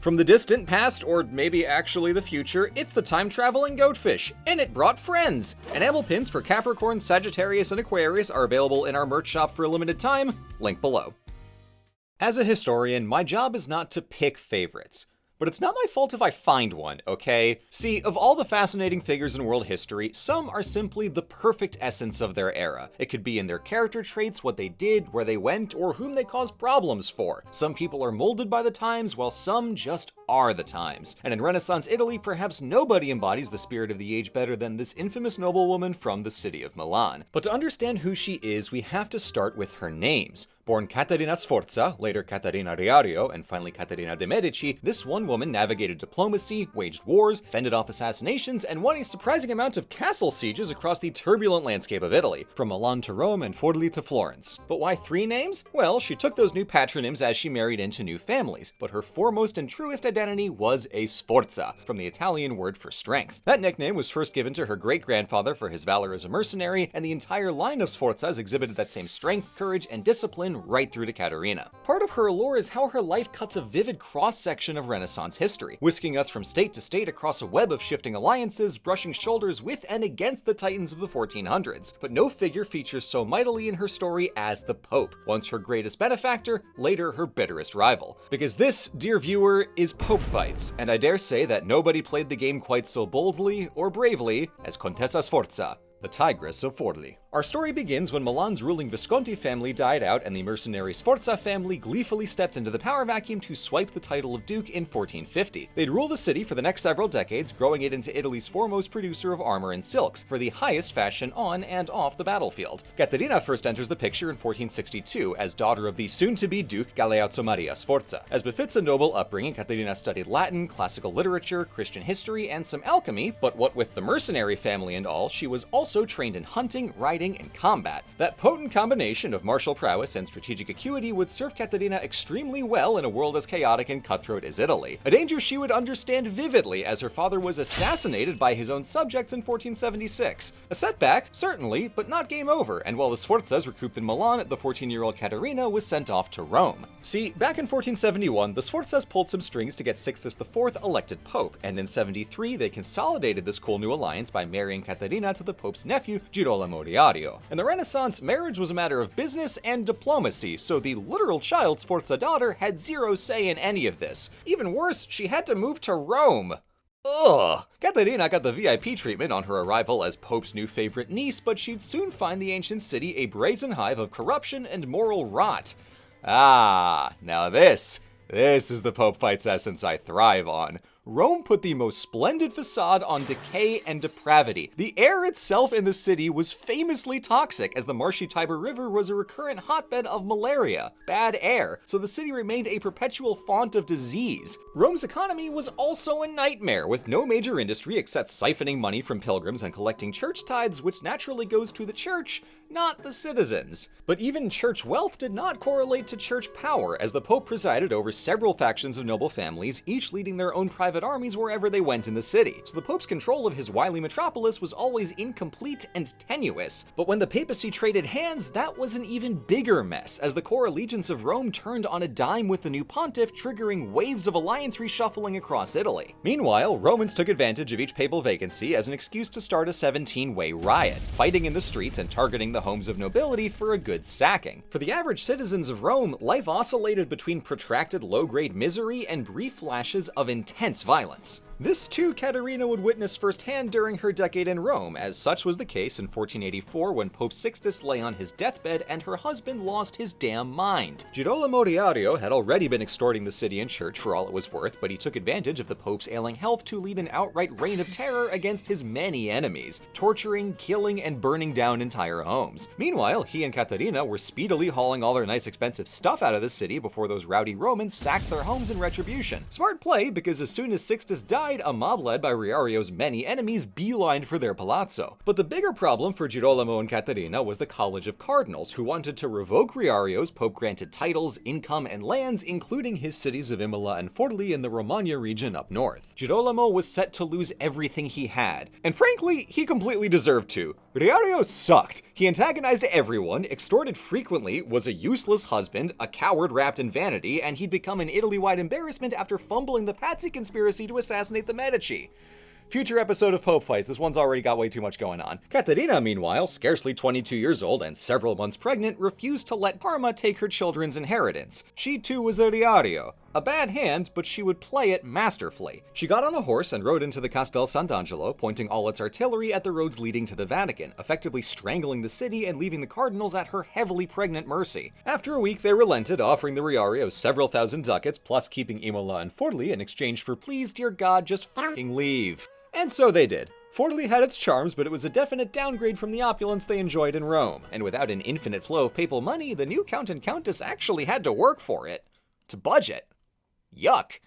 From the distant past, or maybe actually the future, it's the time-traveling goatfish, and it brought friends! Enamel pins for Capricorn, Sagittarius, and Aquarius are available in our merch shop for a limited time, link below. As a historian, my job is not to pick favorites. But it's not my fault if I find one, okay? See, of all the fascinating figures in world history, some are simply the perfect essence of their era. It could be in their character traits, what they did, where they went, or whom they caused problems for. Some people are molded by the times, while some just are the times. And in Renaissance Italy, perhaps nobody embodies the spirit of the age better than this infamous noblewoman from the city of Milan. But to understand who she is, we have to start with her names. Born Caterina Sforza, later Caterina Riario, and finally Caterina de' Medici, this one woman navigated diplomacy, waged wars, fended off assassinations, and won a surprising amount of castle sieges across the turbulent landscape of Italy, from Milan to Rome and Forli to Florence. But why 3 names? Well, she took those new patronyms as she married into new families, but her foremost and truest identity was a Sforza, from the Italian word for strength. That nickname was first given to her great-grandfather for his valor as a mercenary, and the entire line of Sforzas exhibited that same strength, courage, and discipline right through to Caterina. Part of her allure is how her life cuts a vivid cross-section of Renaissance history, whisking us from state to state across a web of shifting alliances, brushing shoulders with and against the titans of the 1400s. But no figure features so mightily in her story as the Pope, once her greatest benefactor, later her bitterest rival. Because this, dear viewer, is Pope fights, and I dare say that nobody played the game quite so boldly or bravely as Contessa Sforza, the Tigress of Forli. Our story begins when Milan's ruling Visconti family died out and the mercenary Sforza family gleefully stepped into the power vacuum to swipe the title of Duke in 1450. They'd rule the city for the next several decades, growing it into Italy's foremost producer of armor and silks, for the highest fashion on and off the battlefield. Caterina first enters the picture in 1462 as daughter of the soon-to-be Duke Galeazzo Maria Sforza. As befits a noble upbringing, Caterina studied Latin, classical literature, Christian history, and some alchemy, but what with the mercenary family and all, she was also trained in hunting, riding, and combat. That potent combination of martial prowess and strategic acuity would serve Caterina extremely well in a world as chaotic and cutthroat as Italy. A danger she would understand vividly, as her father was assassinated by his own subjects in 1476. A setback, certainly, but not game over, and while the Sforzas recouped in Milan, the 14-year-old Caterina was sent off to Rome. See, back in 1471, the Sforzas pulled some strings to get Sixtus IV elected pope, and in 73 they consolidated this cool new alliance by marrying Caterina to the pope's nephew, Girolamo Riario. In the Renaissance, marriage was a matter of business and diplomacy, so the literal child Sforza daughter had zero say in any of this. Even worse, she had to move to Rome. Ugh! Caterina got the VIP treatment on her arrival as Pope's new favorite niece, but she'd soon find the ancient city a brazen hive of corruption and moral rot. Ah, now this is the Pope fights essence I thrive on. Rome put the most splendid facade on decay and depravity. The air itself in the city was famously toxic, as the marshy Tiber River was a recurrent hotbed of malaria, bad air, so the city remained a perpetual font of disease. Rome's economy was also a nightmare, with no major industry except siphoning money from pilgrims and collecting church tithes, which naturally goes to the church, not the citizens. But even church wealth did not correlate to church power, as the Pope presided over several factions of noble families, each leading their own private armies wherever they went in the city. So the Pope's control of his wily metropolis was always incomplete and tenuous. But when the papacy traded hands, that was an even bigger mess, as the core allegiance of Rome turned on a dime with the new pontiff, triggering waves of alliance reshuffling across Italy. Meanwhile, Romans took advantage of each papal vacancy as an excuse to start a 17-way riot, fighting in the streets and targeting the homes of nobility for a good sacking. For the average citizens of Rome, life oscillated between protracted low-grade misery and brief flashes of intense violence. This too Caterina would witness firsthand during her decade in Rome, as such was the case in 1484 when Pope Sixtus lay on his deathbed and her husband lost his damn mind. Girolamo Riario had already been extorting the city and church for all it was worth, but he took advantage of the Pope's ailing health to lead an outright reign of terror against his many enemies, torturing, killing, and burning down entire homes. Meanwhile, he and Caterina were speedily hauling all their nice expensive stuff out of the city before those rowdy Romans sacked their homes in retribution. Smart play, because as soon as Sixtus died, a mob led by Riario's many enemies beelined for their palazzo. But the bigger problem for Girolamo and Caterina was the College of Cardinals, who wanted to revoke Riario's Pope-granted titles, income, and lands, including his cities of Imola and Forli in the Romagna region up north. Girolamo was set to lose everything he had, and frankly, he completely deserved to. Riario sucked. He antagonized everyone, extorted frequently, was a useless husband, a coward wrapped in vanity, and he'd become an Italy-wide embarrassment after fumbling the Pazzi conspiracy to assassinate the Medici. Future episode of Pope Fights, this one's already got way too much going on. Caterina, meanwhile, scarcely 22 years old and several months pregnant, refused to let Parma take her children's inheritance. She too was a Riario. A bad hand, but she would play it masterfully. She got on a horse and rode into the Castel Sant'Angelo, pointing all its artillery at the roads leading to the Vatican, effectively strangling the city and leaving the cardinals at her heavily pregnant mercy. After a week, they relented, offering the Riario several thousand ducats, plus keeping Imola and Forli in exchange for please, dear God, just fucking leave. And so they did. Forli had its charms, but it was a definite downgrade from the opulence they enjoyed in Rome, and without an infinite flow of papal money, the new Count and Countess actually had to work for it. To budget. Yuck.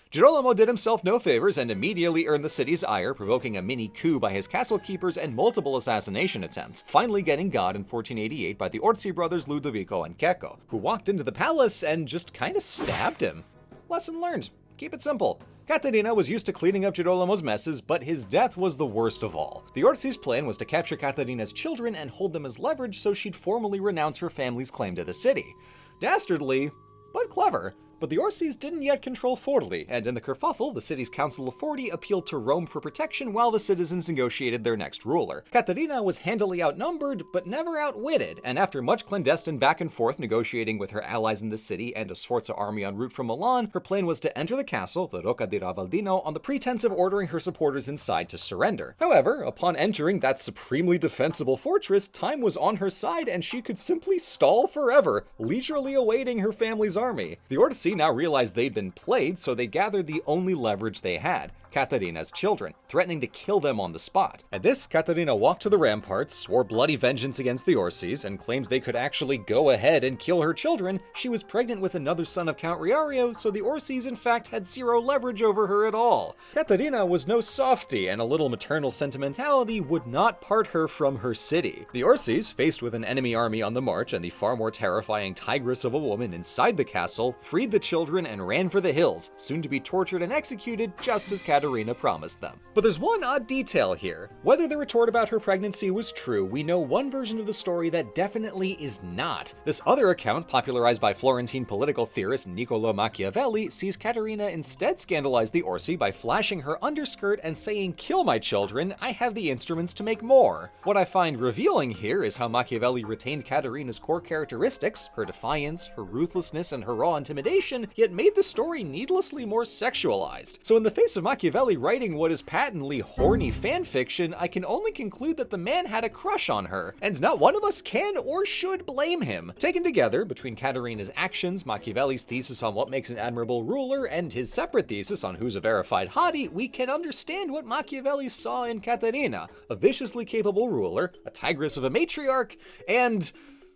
Girolamo did himself no favors and immediately earned the city's ire, provoking a mini coup by his castle keepers and multiple assassination attempts, finally getting God in 1488 by the Orsi brothers Ludovico and Cecco, who walked into the palace and just kinda stabbed him. Lesson learned. Keep it simple. Caterina was used to cleaning up Girolamo's messes, but his death was the worst of all. The Orsi's plan was to capture Caterina's children and hold them as leverage so she'd formally renounce her family's claim to the city. Dastardly, but clever. But the Orsis didn't yet control Forli, and in the kerfuffle, the city's Council of 40 appealed to Rome for protection while the citizens negotiated their next ruler. Caterina was handily outnumbered, but never outwitted, and after much clandestine back and forth negotiating with her allies in the city and a Sforza army en route from Milan, her plan was to enter the castle, the Rocca di Ravaldino, on the pretense of ordering her supporters inside to surrender. However, upon entering that supremely defensible fortress, time was on her side and she could simply stall forever, leisurely awaiting her family's army. The Orsi now realized they'd been played, so they gathered the only leverage they had, Caterina's children, threatening to kill them on the spot. At this, Caterina walked to the ramparts, swore bloody vengeance against the Orsis, and claims they could actually go ahead and kill her children. She was pregnant with another son of Count Riario, so the Orsis in fact had zero leverage over her at all. Caterina was no softie, and a little maternal sentimentality would not part her from her city. The Orsis, faced with an enemy army on the march and the far more terrifying tigress of a woman inside the castle, freed the children and ran for the hills, soon to be tortured and executed just as Caterina promised them. But there's one odd detail here. Whether the retort about her pregnancy was true, we know one version of the story that definitely is not. This other account, popularized by Florentine political theorist Niccolo Machiavelli, sees Caterina instead scandalize the Orsi by flashing her underskirt and saying, "Kill my children, I have the instruments to make more." What I find revealing here is how Machiavelli retained Caterina's core characteristics, her defiance, her ruthlessness, and her raw intimidation, yet made the story needlessly more sexualized. So in the face of Machiavelli writing what is patently horny fanfiction, I can only conclude that the man had a crush on her, and not one of us can or should blame him. Taken together, between Caterina's actions, Machiavelli's thesis on what makes an admirable ruler, and his separate thesis on who's a verified hottie, we can understand what Machiavelli saw in Caterina, a viciously capable ruler, a tigress of a matriarch, and,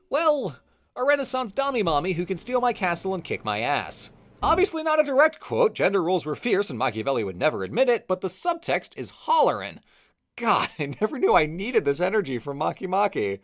well, a Renaissance dummy mommy who can steal my castle and kick my ass. Obviously not a direct quote, gender roles were fierce and Machiavelli would never admit it, but the subtext is hollerin'. God, I never knew I needed this energy from Maki.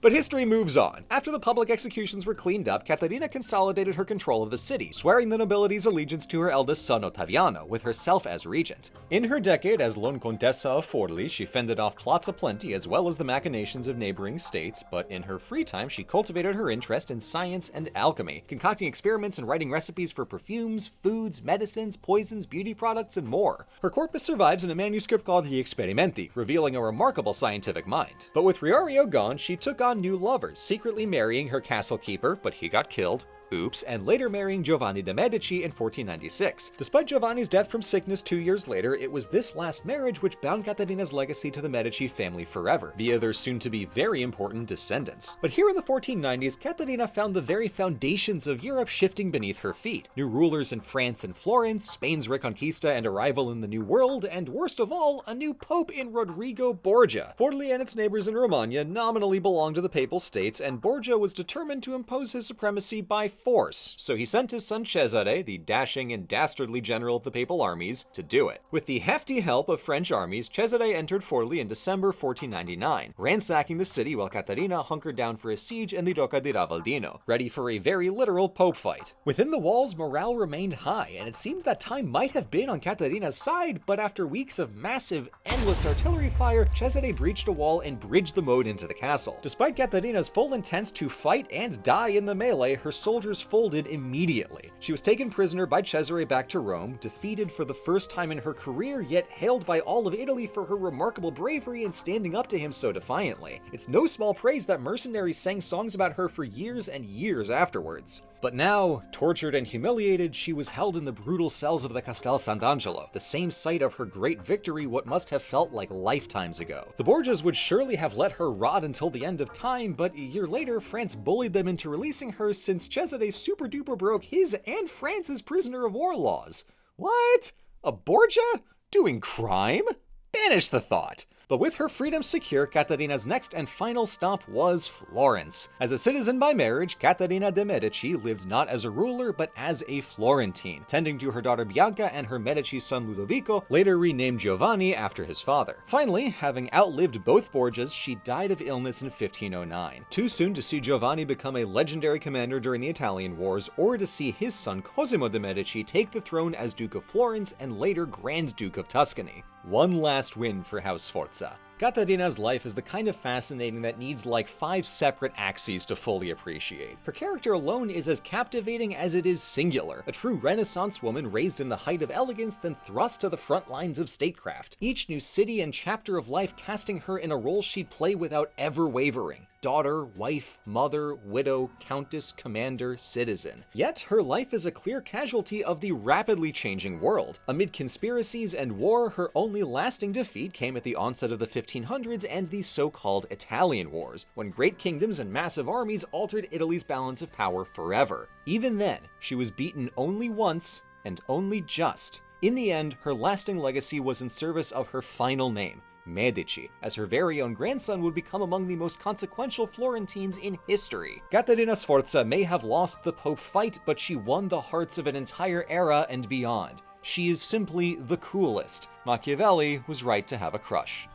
But history moves on. After the public executions were cleaned up, Caterina consolidated her control of the city, swearing the nobility's allegiance to her eldest son Ottaviano, with herself as regent. In her decade as Lone Contessa of Forli, she fended off plots aplenty as well as the machinations of neighboring states, but in her free time she cultivated her interest in science and alchemy, concocting experiments and writing recipes for perfumes, foods, medicines, poisons, beauty products, and more. Her corpus survives in a manuscript called Gli Esperimenti, revealing a remarkable scientific mind. But with Riario gone, she took on new lovers, secretly marrying her castle keeper, but he got killed. Oops, and later marrying Giovanni de' Medici in 1496. Despite Giovanni's death from sickness 2 years later, it was this last marriage which bound Caterina's legacy to the Medici family forever, via their soon-to-be very important descendants. But here in the 1490s, Caterina found the very foundations of Europe shifting beneath her feet. New rulers in France and Florence, Spain's Reconquista and arrival in the New World, and worst of all, a new pope in Rodrigo Borgia. Forli and its neighbors in Romagna nominally belonged to the Papal States, and Borgia was determined to impose his supremacy by force, so he sent his son Cesare, the dashing and dastardly general of the papal armies, to do it. With the hefty help of French armies, Cesare entered Forli in December 1499, ransacking the city while Caterina hunkered down for a siege in the Rocca di Ravaldino, ready for a very literal pope fight. Within the walls, morale remained high, and it seemed that time might have been on Caterina's side, but after weeks of massive, endless artillery fire, Cesare breached a wall and bridged the moat into the castle. Despite Caterina's full intent to fight and die in the melee, her soldiers folded immediately. She was taken prisoner by Cesare back to Rome, defeated for the first time in her career, yet hailed by all of Italy for her remarkable bravery in standing up to him so defiantly. It's no small praise that mercenaries sang songs about her for years and years afterwards. But now, tortured and humiliated, she was held in the brutal cells of the Castel Sant'Angelo, the same site of her great victory what must have felt like lifetimes ago. The Borgias would surely have let her rot until the end of time, but a year later, France bullied them into releasing her since Cesare super duper broke his and France's prisoner of war laws. What? A Borgia? Doing crime? Banish the thought. But with her freedom secure, Caterina's next and final stop was Florence. As a citizen by marriage, Caterina de' Medici lived not as a ruler, but as a Florentine, tending to her daughter Bianca and her Medici son Ludovico, later renamed Giovanni after his father. Finally, having outlived both Borgias, she died of illness in 1509. Too soon to see Giovanni become a legendary commander during the Italian Wars, or to see his son Cosimo de' Medici take the throne as Duke of Florence and later Grand Duke of Tuscany. One last win for House Sforza. Caterina's life is the kind of fascinating that needs like 5 separate axes to fully appreciate. Her character alone is as captivating as it is singular, a true Renaissance woman raised in the height of elegance then thrust to the front lines of statecraft. Each new city and chapter of life casting her in a role she'd play without ever wavering. Daughter, wife, mother, widow, countess, commander, citizen. Yet, her life is a clear casualty of the rapidly changing world. Amid conspiracies and war, her only lasting defeat came at the onset of the 1500s and the so-called Italian Wars, when great kingdoms and massive armies altered Italy's balance of power forever. Even then, she was beaten only once, and only just. In the end, her lasting legacy was in service of her final name, Medici, as her very own grandson would become among the most consequential Florentines in history. Caterina Sforza may have lost the Pope fight, but she won the hearts of an entire era and beyond. She is simply the coolest. Machiavelli was right to have a crush.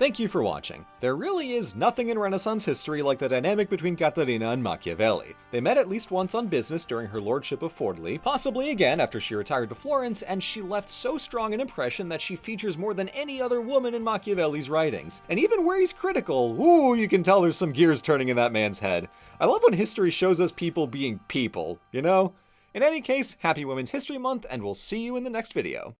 Thank you for watching. There really is nothing in Renaissance history like the dynamic between Caterina and Machiavelli. They met at least once on business during her lordship of Forli, possibly again after she retired to Florence, and she left so strong an impression that she features more than any other woman in Machiavelli's writings. And even where he's critical, ooh, you can tell there's some gears turning in that man's head. I love when history shows us people being people, you know? In any case, happy Women's History Month, and we'll see you in the next video.